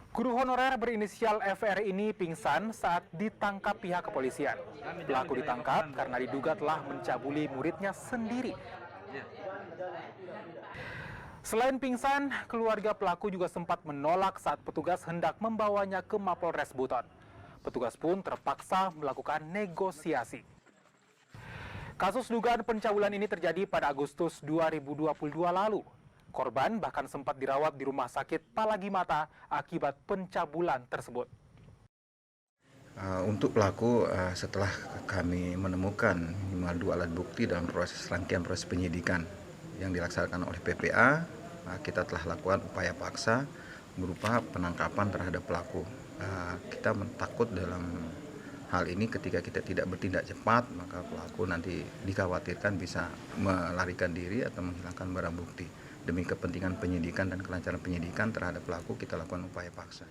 Guru honorer berinisial FR ini pingsan saat ditangkap pihak kepolisian. Pelaku ditangkap karena diduga telah mencabuli muridnya sendiri. Selain pingsan, keluarga pelaku juga sempat menolak saat petugas hendak membawanya ke Mapolres Buton. Petugas pun terpaksa melakukan negosiasi. Kasus dugaan pencabulan ini terjadi pada Agustus 2022 lalu. Korban bahkan sempat dirawat di rumah sakit Palagi Mata akibat pencabulan tersebut. Untuk pelaku, setelah kami menemukan minimal 2 alat bukti dalam rangkaian proses penyidikan yang dilaksanakan oleh PPA, kita telah lakukan upaya paksa berupa penangkapan terhadap pelaku. Kita takut dalam hal ini ketika kita tidak bertindak cepat, maka pelaku nanti dikhawatirkan bisa melarikan diri atau menghilangkan barang bukti. Demi kepentingan penyidikan dan kelancaran penyidikan terhadap pelaku, kita lakukan upaya paksa.